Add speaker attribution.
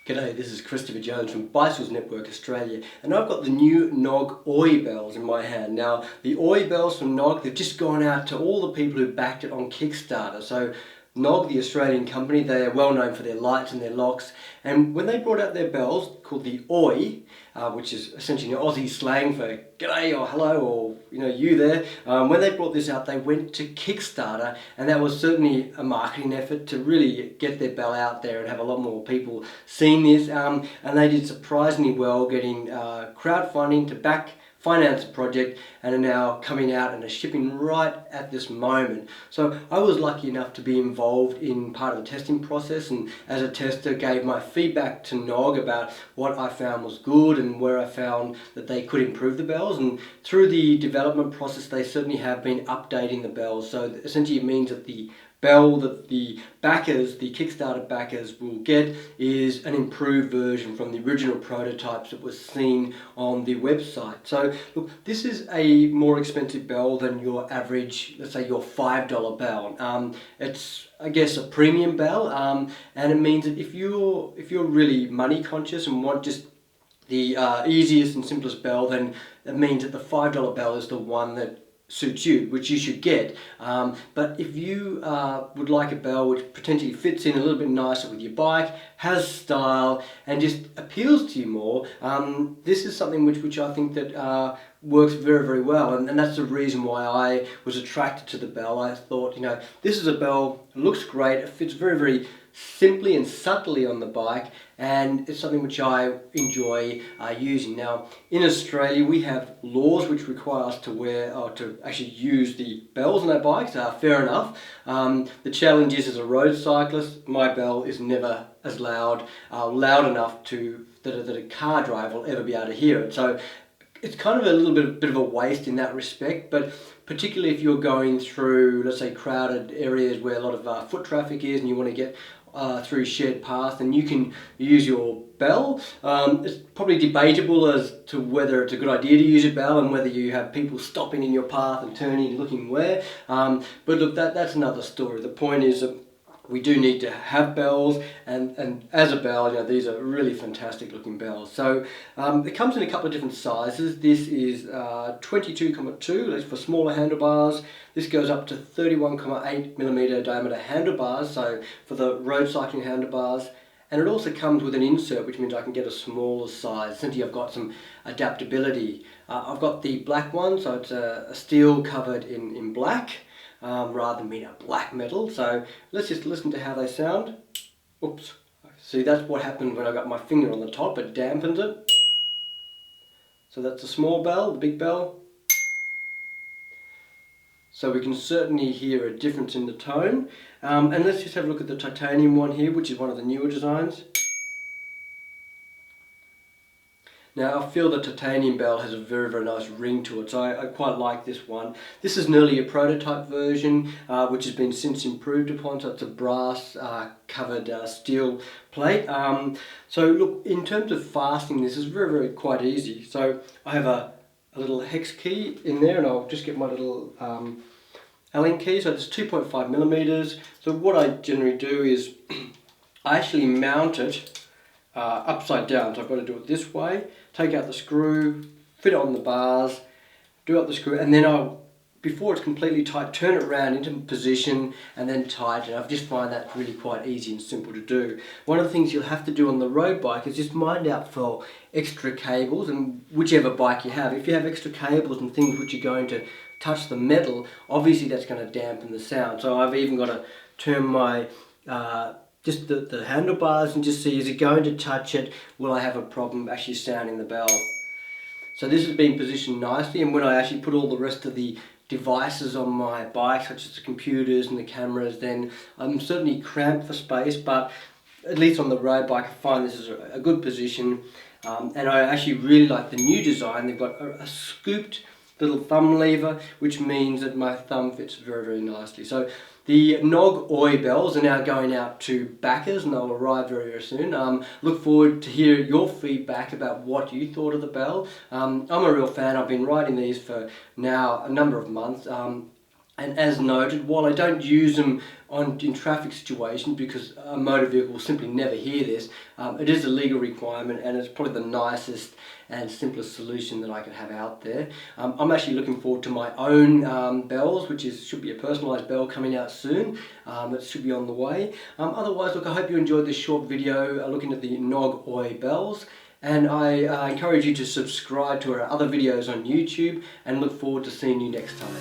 Speaker 1: G'day, this is Christopher Jones from Bicycles Network Australia, and I've got the new knog Oi bells in my hand. Now, the Oi bells from knog, they've just gone out to all the people who backed it on Kickstarter. So knog, the Australian company, they are well known for their lights and their locks, and when they brought out their bells called the Oi, which is essentially an Aussie slang for g'day or hello or you there, when they brought this out they went to Kickstarter, and that was certainly a marketing effort to really get their bell out there and have a lot more people seeing this, and they did surprisingly well getting crowdfunding to finance the project, and are now coming out and are shipping right at this moment. So I was lucky enough to be involved in part of the testing process, and as a tester gave my feedback to knog about what I found was good and where I found that they could improve the bells. And through the development process they certainly have been updating the bells, so essentially it means that the bell that the Kickstarter backers will get is an improved version from the original prototypes that was seen on the website. So look, this is a more expensive bell than your average, let's say your $5 bell. It's, I guess, a premium bell, and it means that if you're really money conscious and want just the easiest and simplest bell, then it means that the $5 bell is the one that suits you, which you should get. But if you would like a bell which potentially fits in a little bit nicer with your bike, has style, and just appeals to you more, this is something which I think that works very, very well, and that's the reason why I was attracted to the bell. I thought, this is a bell, it looks great, it fits very, very simply and subtly on the bike, and it's something which I enjoy using. Now, in Australia we have laws which require us to wear or to actually use the bells on our bikes. Fair enough. The challenge is, as a road cyclist, my bell is never as loud enough that a car driver will ever be able to hear it. So it's kind of a little bit of a waste in that respect, but particularly if you're going through, let's say, crowded areas where a lot of foot traffic is and you want to get through shared paths, then you can use your bell. It's probably debatable as to whether it's a good idea to use a bell and whether you have people stopping in your path and turning and looking where. But look, that's another story. The point is that we do need to have bells, and as a bell, these are really fantastic looking bells. So it comes in a couple of different sizes. This is 22.2, that's for smaller handlebars. This goes up to 31.8mm diameter handlebars, so for the road cycling handlebars. And it also comes with an insert, which means I can get a smaller size. Essentially, I've got some adaptability. I've got the black one, so it's a steel covered in black, rather than being a black metal. So let's just listen to how they sound. Oops. See, that's what happened when I got my finger on the top. It dampens it. So that's a small bell, the big bell. So we can certainly hear a difference in the tone. And let's just have a look at the titanium one here, which is one of the newer designs. Now, I feel the titanium bell has a very, very nice ring to it, so I quite like this one. This is an earlier prototype version, which has been since improved upon, so it's a brass covered steel plate. So look, in terms of fastening, this is very, very quite easy. So I have a little hex key in there, and I'll just get my little Allen key. So it's 2.5mm. So what I generally do is I actually mount it upside down. So I've got to do it this way, take out the screw, fit it on the bars, do up the screw, and then before it's completely tight, turn it around into position and then tighten. I just find that really quite easy and simple to do. One of the things you'll have to do on the road bike is just mind out for extra cables, and whichever bike you have. If you have extra cables and things which are going to touch the metal, obviously that's going to dampen the sound. So I've even got to turn my just the handlebars and just see, is it going to touch it? Will I have a problem actually sounding the bell? So this has been positioned nicely, and when I actually put all the rest of the devices on my bike, such as the computers and the cameras, then I'm certainly cramped for space, but at least on the road bike I find this is a good position. And I actually really like the new design. They've got a scooped little thumb lever, which means that my thumb fits very, very nicely. So the knog Oi bells are now going out to backers, and they'll arrive very, very soon. Look forward to hear your feedback about what you thought of the bell. I'm a real fan. I've been riding these for now a number of months. And as noted, while I don't use them in traffic situations because a motor vehicle will simply never hear this, it is a legal requirement, and it's probably the nicest and simplest solution that I could have out there. I'm actually looking forward to my own bells, which should be a personalised bell coming out soon. It should be on the way. Otherwise, look, I hope you enjoyed this short video looking at the knog Oi bells. And I encourage you to subscribe to our other videos on YouTube, and look forward to seeing you next time.